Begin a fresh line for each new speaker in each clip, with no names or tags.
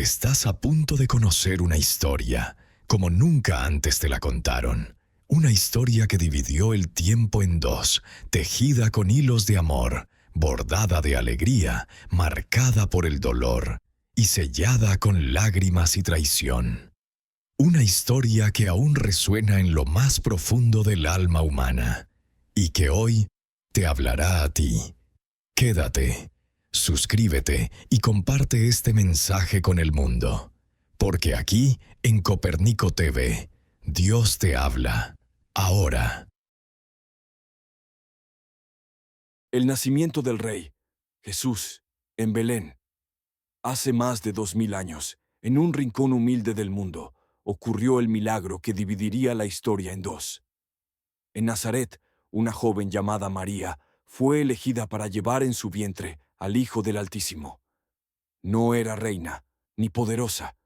Estás a punto de conocer una historia, como nunca antes te la contaron. Una historia que dividió el tiempo en dos, tejida con hilos de amor, bordada de alegría, marcada por el dolor y sellada con lágrimas y traición. Una historia que aún resuena en lo más profundo del alma humana y que hoy te hablará a ti. Quédate, suscríbete y comparte este mensaje con el mundo, porque aquí, en Copérnico TV, Dios te habla, ahora.
El nacimiento del Rey, Jesús, en Belén. Hace más de 2000 años, en un rincón humilde del mundo, ocurrió el milagro que dividiría la historia en dos. En Nazaret, una joven llamada María fue elegida para llevar en su vientre al Hijo del Altísimo. No era reina, ni poderosa,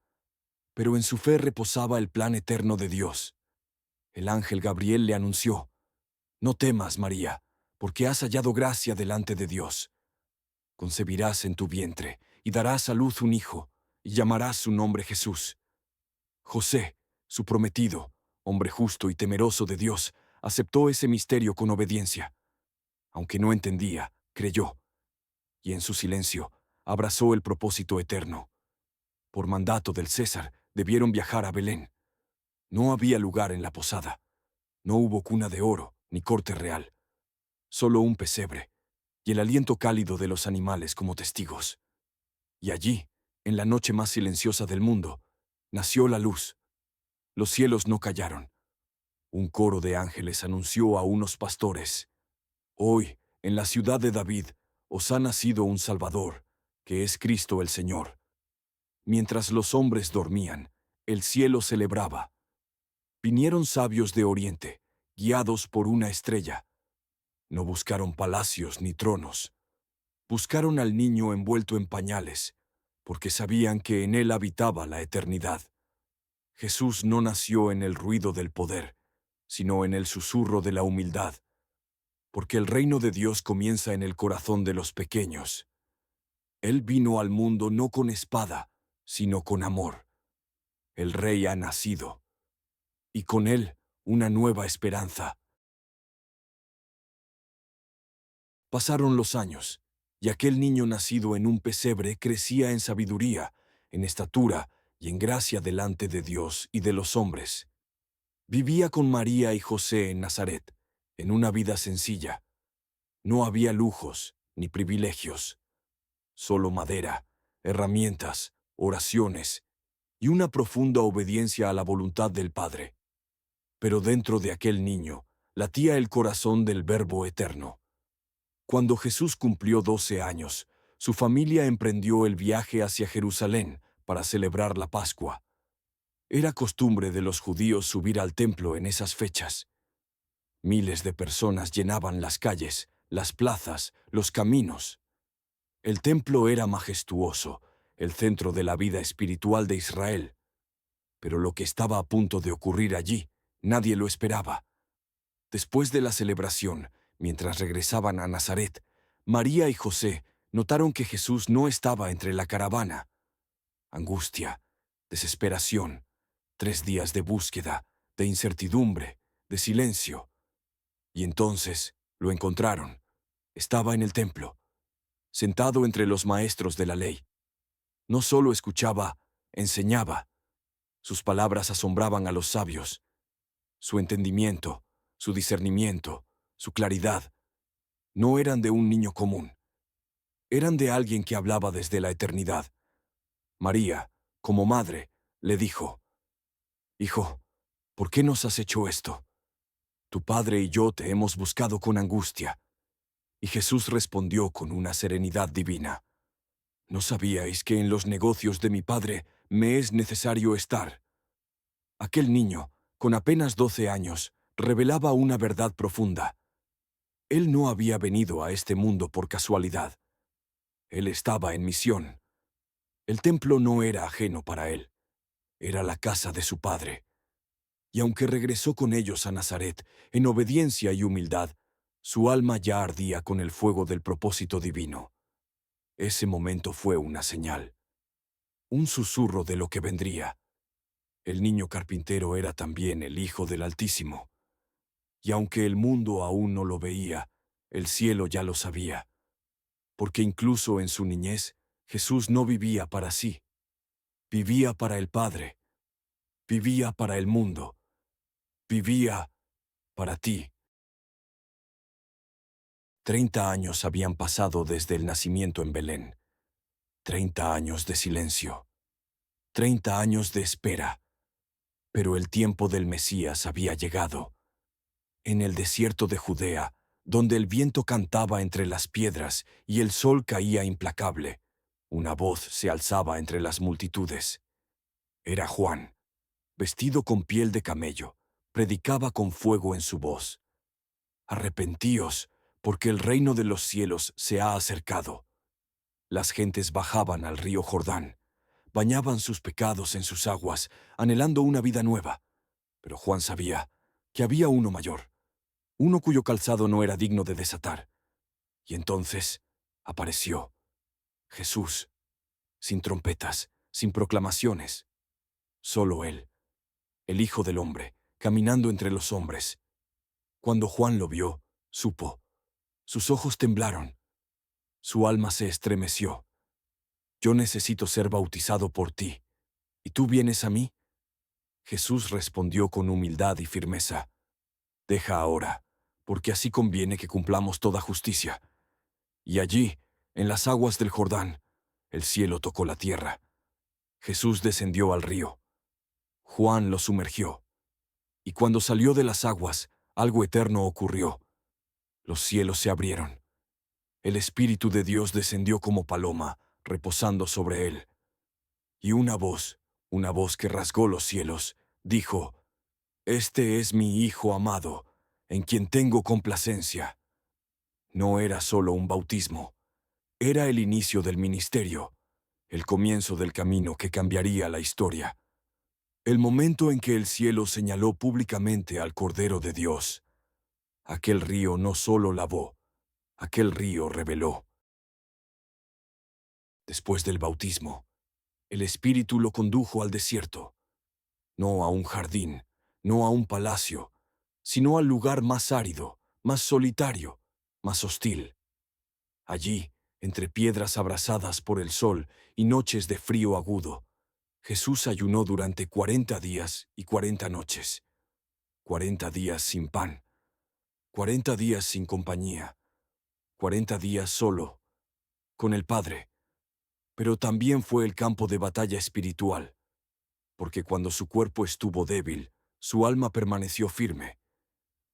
pero en su fe reposaba el plan eterno de Dios. El ángel Gabriel le anunció: «No temas, María, porque has hallado gracia delante de Dios. Concebirás en tu vientre y darás a luz un hijo, y llamarás su nombre Jesús». José, su prometido, hombre justo y temeroso de Dios, aceptó ese misterio con obediencia. Aunque no entendía, creyó, y en su silencio abrazó el propósito eterno. Por mandato del César, debieron viajar a Belén. No había lugar en la posada. No hubo cuna de oro, ni corte real. Solo un pesebre, y el aliento cálido de los animales como testigos. Y allí, en la noche más silenciosa del mundo, nació la luz. Los cielos no callaron. Un coro de ángeles anunció a unos pastores: «Hoy, en la ciudad de David, os ha nacido un Salvador, que es Cristo el Señor». Mientras los hombres dormían, el cielo celebraba. Vinieron sabios de Oriente, guiados por una estrella. No buscaron palacios ni tronos. Buscaron al niño envuelto en pañales, porque sabían que en él habitaba la eternidad. Jesús no nació en el ruido del poder, sino en el susurro de la humildad, porque el reino de Dios comienza en el corazón de los pequeños. Él vino al mundo no con espada, sino con amor. El Rey ha nacido, y con él una nueva esperanza. Pasaron los años, y aquel niño nacido en un pesebre crecía en sabiduría, en estatura y en gracia delante de Dios y de los hombres. Vivía con María y José en Nazaret, en una vida sencilla. No había lujos ni privilegios, solo madera, herramientas, oraciones y una profunda obediencia a la voluntad del Padre. Pero dentro de aquel niño latía el corazón del Verbo eterno. Cuando Jesús cumplió 12 años, su familia emprendió el viaje hacia Jerusalén para celebrar la Pascua. Era costumbre de los judíos subir al templo en esas fechas. Miles de personas llenaban las calles, las plazas, los caminos. El templo era majestuoso, el centro de la vida espiritual de Israel. Pero lo que estaba a punto de ocurrir allí, nadie lo esperaba. Después de la celebración, mientras regresaban a Nazaret, María y José notaron que Jesús no estaba entre la caravana. Angustia, desesperación, 3 días de búsqueda, de incertidumbre, de silencio. Y entonces lo encontraron. Estaba en el templo, sentado entre los maestros de la ley. No solo escuchaba, enseñaba. Sus palabras asombraban a los sabios. Su entendimiento, su discernimiento, su claridad, no eran de un niño común. Eran de alguien que hablaba desde la eternidad. María, como madre, le dijo: «Hijo, ¿por qué nos has hecho esto? Tu padre y yo te hemos buscado con angustia». Y Jesús respondió con una serenidad divina: «¿No sabíais que en los negocios de mi padre me es necesario estar?». Aquel niño, con apenas 12 años, revelaba una verdad profunda. Él no había venido a este mundo por casualidad. Él estaba en misión. El templo no era ajeno para él. Era la casa de su padre. Y aunque regresó con ellos a Nazaret, en obediencia y humildad, su alma ya ardía con el fuego del propósito divino. Ese momento fue una señal. un susurro de lo que vendría. El niño carpintero era también el Hijo del Altísimo. Y aunque el mundo aún no lo veía, el cielo ya lo sabía. Porque incluso en su niñez, Jesús no vivía para sí. Vivía para el Padre. Vivía para el mundo. Vivía para ti. 30 años habían pasado desde el nacimiento en Belén. 30 años de silencio. 30 años de espera. Pero el tiempo del Mesías había llegado. En el desierto de Judea, donde el viento cantaba entre las piedras y el sol caía implacable, una voz se alzaba entre las multitudes. Era Juan, vestido con piel de camello, predicaba con fuego en su voz. Arrepentíos, porque el reino de los cielos se ha acercado. Las gentes bajaban al río Jordán, bañaban sus pecados en sus aguas, anhelando una vida nueva. Pero Juan sabía que había uno mayor, uno cuyo calzado no era digno de desatar. Y entonces apareció Jesús, sin trompetas, sin proclamaciones, solo Él, el Hijo del Hombre, caminando entre los hombres. Cuando Juan lo vio, supo. Sus ojos temblaron. Su alma se estremeció. Yo necesito ser bautizado por ti. ¿Y tú vienes a mí? Jesús respondió con humildad y firmeza. Deja ahora, porque así conviene que cumplamos toda justicia. Y allí, en las aguas del Jordán, el cielo tocó la tierra. Jesús descendió al río. Juan lo sumergió. Y cuando salió de las aguas, algo eterno ocurrió. Los cielos se abrieron. El Espíritu de Dios descendió como paloma, reposando sobre él. Y una voz que rasgó los cielos, dijo: Este es mi Hijo amado, en quien tengo complacencia. No era solo un bautismo, era el inicio del ministerio, el comienzo del camino que cambiaría la historia. El momento en que el cielo señaló públicamente al Cordero de Dios. Aquel río no solo lavó, aquel río reveló. Después del bautismo, el Espíritu lo condujo al desierto, no a un jardín, no a un palacio, sino al lugar más árido, más solitario, más hostil. Allí, entre piedras abrasadas por el sol y noches de frío agudo, Jesús ayunó durante 40 días y 40 noches. 40 días sin pan, 40 días sin compañía, 40 días solo, con el Padre. Pero también fue el campo de batalla espiritual, porque cuando su cuerpo estuvo débil, su alma permaneció firme.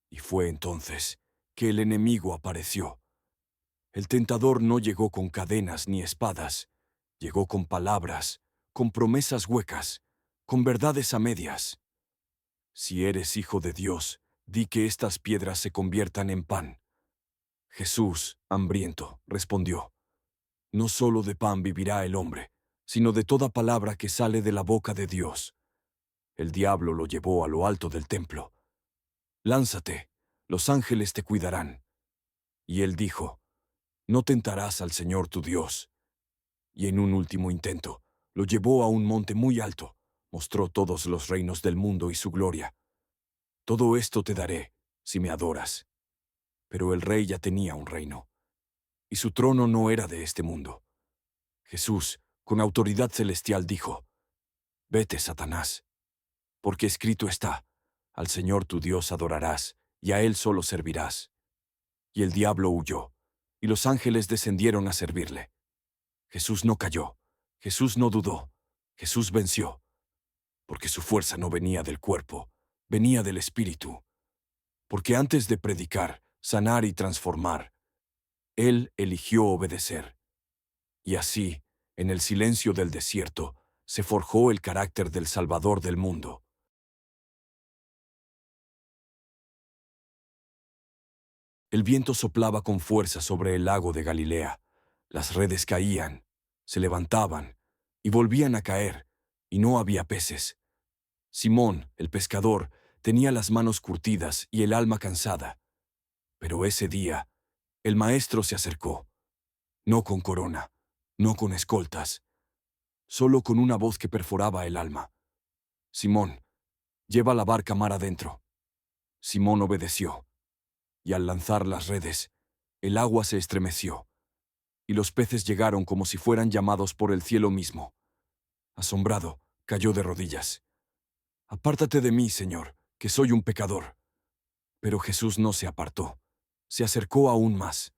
Y fue entonces que el enemigo apareció. El tentador no llegó con cadenas ni espadas, llegó con palabras, con promesas huecas, con verdades a medias. Si eres hijo de Dios, di que estas piedras se conviertan en pan. Jesús, hambriento, respondió: No solo de pan vivirá el hombre, sino de toda palabra que sale de la boca de Dios. El diablo lo llevó a lo alto del templo. Lánzate, los ángeles te cuidarán. Y él dijo: No tentarás al Señor tu Dios. Y en un último intento, lo llevó a un monte muy alto, mostró todos los reinos del mundo y su gloria. Todo esto te daré, si me adoras. Pero el rey ya tenía un reino, y su trono no era de este mundo. Jesús, con autoridad celestial, dijo: Vete, Satanás, porque escrito está: Al Señor tu Dios adorarás, y a Él solo servirás. Y el diablo huyó, y los ángeles descendieron a servirle. Jesús no cayó, Jesús no dudó, Jesús venció, porque su fuerza no venía del cuerpo, venía del Espíritu. Porque antes de predicar, sanar y transformar, Él eligió obedecer. Y así, en el silencio del desierto, se forjó el carácter del Salvador del mundo. El viento soplaba con fuerza sobre el lago de Galilea. Las redes caían, se levantaban y volvían a caer, y no había peces. Simón, el pescador, tenía las manos curtidas y el alma cansada. Pero ese día, el maestro se acercó, no con corona, no con escoltas, solo con una voz que perforaba el alma: «Simón, lleva la barca mar adentro». Simón obedeció, y al lanzar las redes, el agua se estremeció, y los peces llegaron como si fueran llamados por el cielo mismo. Asombrado, cayó de rodillas. «Apártate de mí, Señor, que soy un pecador». Pero Jesús no se apartó, se acercó aún más,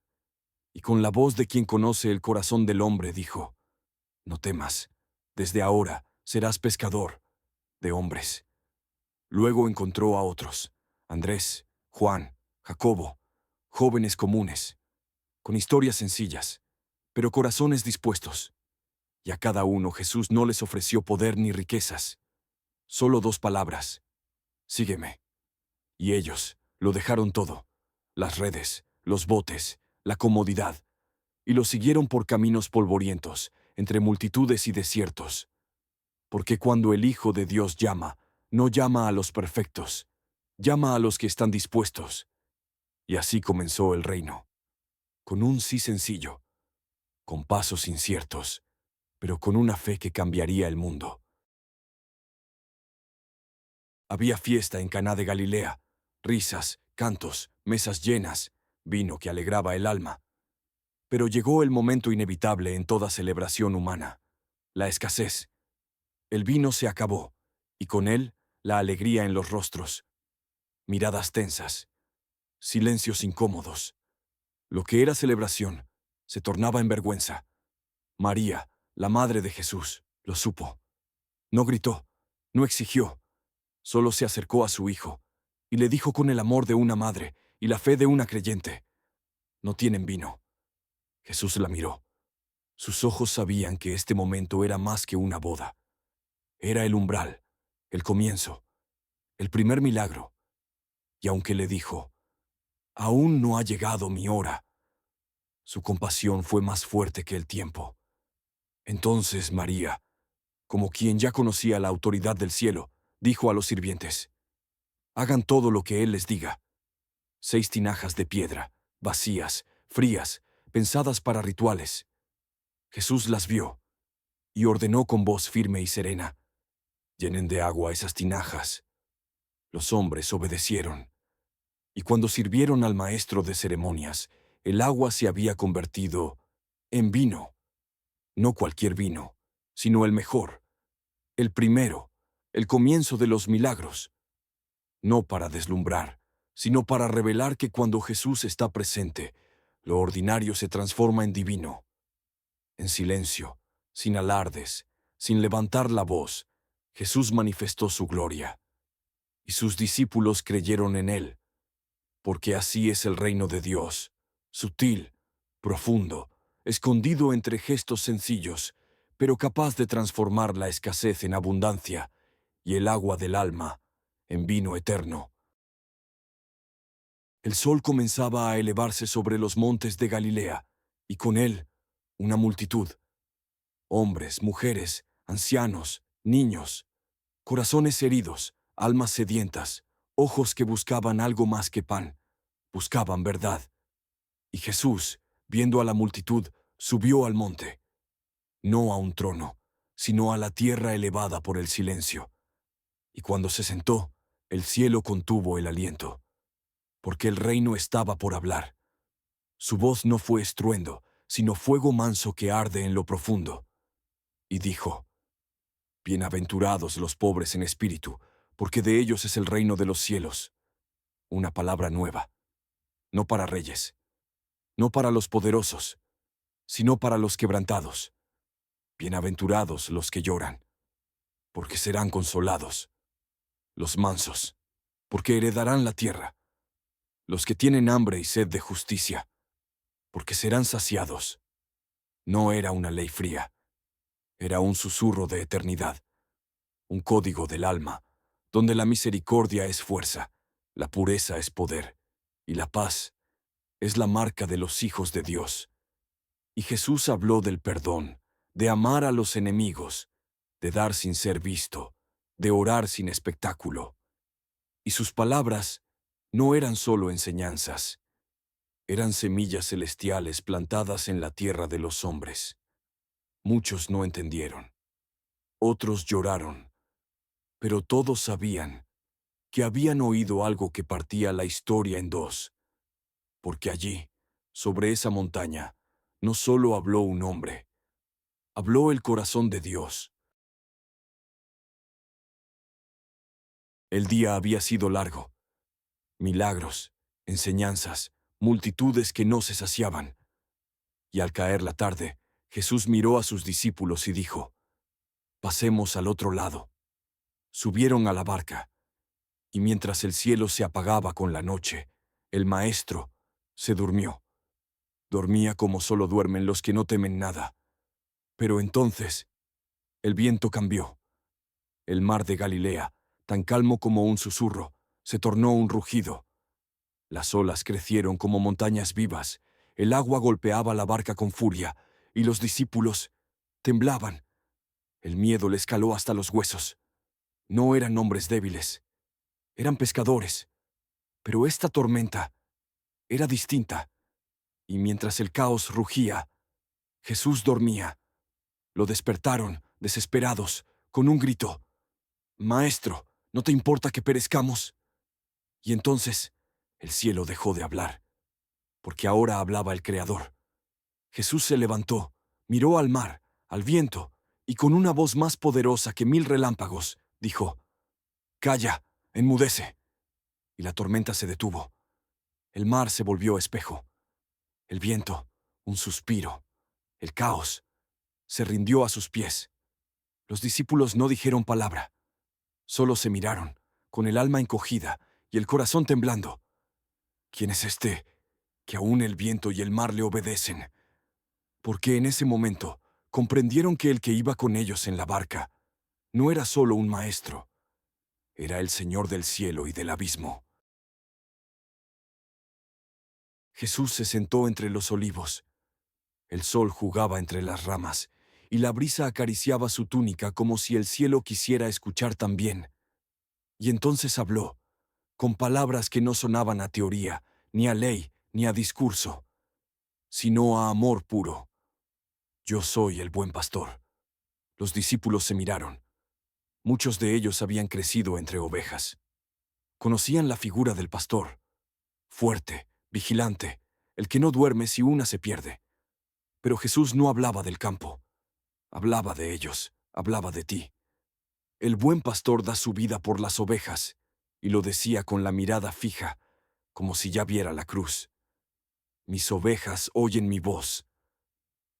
y con la voz de quien conoce el corazón del hombre dijo: «No temas, desde ahora serás pescador de hombres». Luego encontró a otros: Andrés, Juan, Jacobo, jóvenes comunes, con historias sencillas, pero corazones dispuestos. Y a cada uno Jesús no les ofreció poder ni riquezas, solo 2 palabras: «Sígueme». Y ellos lo dejaron todo: las redes, los botes, la comodidad, y lo siguieron por caminos polvorientos, entre multitudes y desiertos. Porque cuando el Hijo de Dios llama, no llama a los perfectos, llama a los que están dispuestos. Y así comenzó el reino, con un sí sencillo, con pasos inciertos, pero con una fe que cambiaría el mundo. Había fiesta en Caná de Galilea, risas, cantos, mesas llenas, vino que alegraba el alma. Pero llegó el momento inevitable en toda celebración humana: la escasez. El vino se acabó, y con él la alegría en los rostros. Miradas tensas, silencios incómodos. Lo que era celebración se tornaba en vergüenza. María, la madre de Jesús, lo supo. No gritó, no exigió, solo se acercó a su hijo y le dijo con el amor de una madre y la fe de una creyente: «No tienen vino». Jesús la miró. Sus ojos sabían que este momento era más que una boda. Era el umbral, el comienzo, el primer milagro. Y aunque le dijo: «Aún no ha llegado mi hora», su compasión fue más fuerte que el tiempo. Entonces María, como quien ya conocía la autoridad del cielo, dijo a los sirvientes: «Hagan todo lo que él les diga». 6 tinajas de piedra, vacías, frías, pensadas para rituales. Jesús las vio y ordenó con voz firme y serena: «Llenen de agua esas tinajas». Los hombres obedecieron, y cuando sirvieron al maestro de ceremonias, el agua se había convertido en vino. No cualquier vino, sino el mejor, el primero, el comienzo de los milagros. No para deslumbrar, sino para revelar que cuando Jesús está presente, lo ordinario se transforma en divino. En silencio, sin alardes, sin levantar la voz, Jesús manifestó su gloria. Y sus discípulos creyeron en él, porque así es el reino de Dios: sutil, profundo, escondido entre gestos sencillos, pero capaz de transformar la escasez en abundancia y el agua del alma en vino eterno. El sol comenzaba a elevarse sobre los montes de Galilea, y con él una multitud: hombres, mujeres, ancianos, niños, corazones heridos, almas sedientas, ojos que buscaban algo más que pan, buscaban verdad. Y Jesús, viendo a la multitud, subió al monte, no a un trono, sino a la tierra elevada por el silencio. Y cuando se sentó, el cielo contuvo el aliento, porque el reino estaba por hablar. Su voz no fue estruendo, sino fuego manso que arde en lo profundo. Y dijo: «Bienaventurados los pobres en espíritu, porque de ellos es el reino de los cielos». Una palabra nueva, no para reyes, no para los poderosos, sino para los quebrantados. Bienaventurados los que lloran, porque serán consolados. Los mansos, porque heredarán la tierra. Los que tienen hambre y sed de justicia, porque serán saciados. No era una ley fría, era un susurro de eternidad, un código del alma, donde la misericordia es fuerza, la pureza es poder, y la paz es la marca de los hijos de Dios. Y Jesús habló del perdón, de amar a los enemigos, de dar sin ser visto, de orar sin espectáculo. Y sus palabras no eran solo enseñanzas, eran semillas celestiales plantadas en la tierra de los hombres. Muchos no entendieron. Otros lloraron, pero todos sabían que habían oído algo que partía la historia en dos, porque allí, sobre esa montaña, no solo habló un hombre, habló el corazón de Dios. El día había sido largo. Milagros, enseñanzas, multitudes que no se saciaban. Y al caer la tarde, Jesús miró a sus discípulos y dijo: «Pasemos al otro lado». Subieron a la barca, y mientras el cielo se apagaba con la noche, el maestro se durmió. Dormía como solo duermen los que no temen nada. Pero entonces, el viento cambió. El mar de Galilea, tan calmo como un susurro, se tornó un rugido. Las olas crecieron como montañas vivas, el agua golpeaba la barca con furia, y los discípulos temblaban. El miedo les caló hasta los huesos. No eran hombres débiles, eran pescadores. Pero esta tormenta era distinta, y mientras el caos rugía, Jesús dormía. Lo despertaron, desesperados, con un grito: «Maestro, ¿no te importa que perezcamos?». Y entonces el cielo dejó de hablar, porque ahora hablaba el Creador. Jesús se levantó, miró al mar, al viento, y con una voz más poderosa que 1000 relámpagos, dijo: «Calla, enmudece». Y la tormenta se detuvo. El mar se volvió espejo. El viento, un suspiro. El caos se rindió a sus pies. Los discípulos no dijeron palabra. Solo se miraron, con el alma encogida y el corazón temblando. ¿Quién es este que aún el viento y el mar le obedecen? Porque en ese momento comprendieron que el que iba con ellos en la barca no era solo un maestro, era el Señor del cielo y del abismo. Jesús se sentó entre los olivos. El sol jugaba entre las ramas, y la brisa acariciaba su túnica como si el cielo quisiera escuchar también. Y entonces habló, con palabras que no sonaban a teoría, ni a ley, ni a discurso, sino a amor puro. «Yo soy el buen pastor». Los discípulos se miraron. Muchos de ellos habían crecido entre ovejas. Conocían la figura del pastor, fuerte, vigilante, el que no duerme si una se pierde. Pero Jesús no hablaba del campo. Hablaba de ellos, hablaba de ti. El buen pastor da su vida por las ovejas, y lo decía con la mirada fija, como si ya viera la cruz. «Mis ovejas oyen mi voz».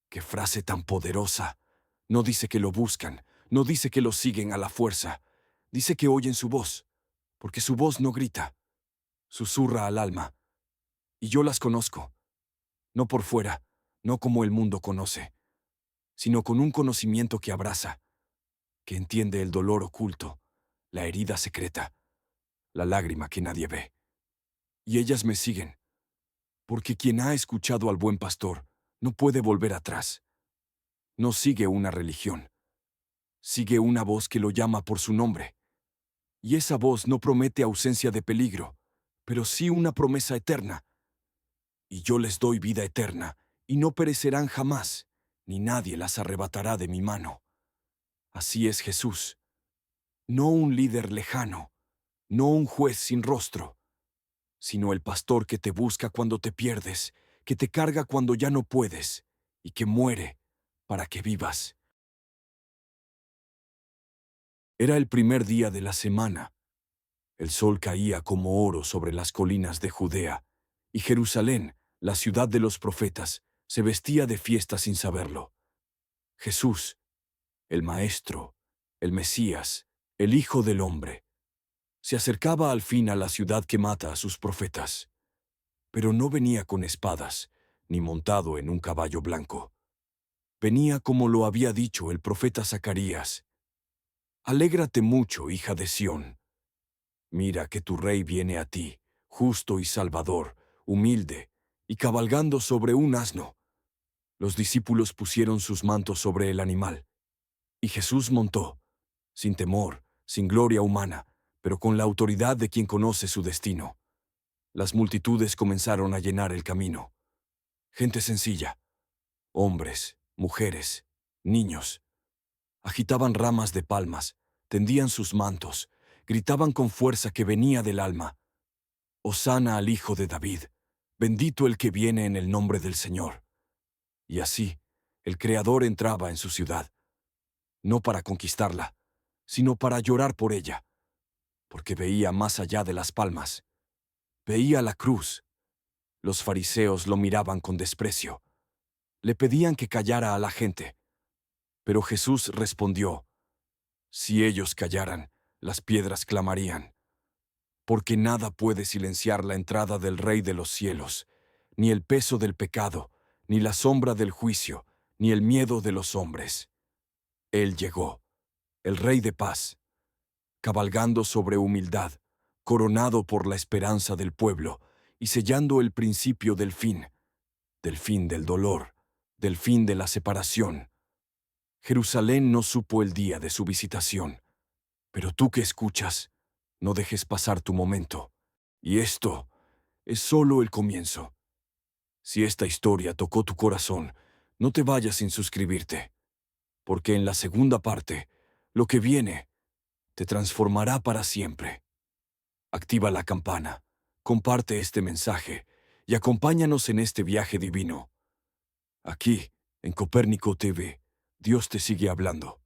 ¡Qué frase tan poderosa! No dice que lo buscan, no dice que lo siguen a la fuerza. Dice que oyen su voz, porque su voz no grita, susurra al alma. Y yo las conozco, no por fuera, no como el mundo conoce, sino con un conocimiento que abraza, que entiende el dolor oculto, la herida secreta, la lágrima que nadie ve. Y ellas me siguen, porque quien ha escuchado al buen pastor no puede volver atrás. No sigue una religión, sigue una voz que lo llama por su nombre. Y esa voz no promete ausencia de peligro, pero sí una promesa eterna. «Y yo les doy vida eterna, y no perecerán jamás, ni nadie las arrebatará de mi mano». Así es Jesús. No un líder lejano, no un juez sin rostro, sino el pastor que te busca cuando te pierdes, que te carga cuando ya no puedes, y que muere para que vivas. Era el primer día de la semana. El sol caía como oro sobre las colinas de Judea, y Jerusalén, la ciudad de los profetas, se vestía de fiesta sin saberlo. Jesús, el Maestro, el Mesías, el Hijo del Hombre, se acercaba al fin a la ciudad que mata a sus profetas. Pero no venía con espadas, ni montado en un caballo blanco. Venía como lo había dicho el profeta Zacarías: «Alégrate mucho, hija de Sión. Mira que tu rey viene a ti, justo y salvador, humilde, y cabalgando sobre un asno». Los discípulos pusieron sus mantos sobre el animal, y Jesús montó, sin temor, sin gloria humana, pero con la autoridad de quien conoce su destino. Las multitudes comenzaron a llenar el camino. Gente sencilla, hombres, mujeres, niños. Agitaban ramas de palmas, tendían sus mantos, gritaban con fuerza que venía del alma: «Hosana al Hijo de David, bendito el que viene en el nombre del Señor». Y así, el Creador entraba en su ciudad, no para conquistarla, sino para llorar por ella, porque veía más allá de las palmas. Veía la cruz. Los fariseos lo miraban con desprecio. Le pedían que callara a la gente. Pero Jesús respondió: «Si ellos callaran, las piedras clamarían, porque nada puede silenciar la entrada del Rey de los cielos, ni el peso del pecado, ni la sombra del juicio, ni el miedo de los hombres». Él llegó, el Rey de paz, cabalgando sobre humildad, coronado por la esperanza del pueblo y sellando el principio del fin del dolor, del fin de la separación. Jerusalén no supo el día de su visitación, pero tú que escuchas, no dejes pasar tu momento. Y esto es solo el comienzo. Si esta historia tocó tu corazón, no te vayas sin suscribirte, porque en la segunda parte, lo que viene te transformará para siempre. Activa la campana, comparte este mensaje y acompáñanos en este viaje divino. Aquí, en Copérnico TV, Dios te sigue hablando.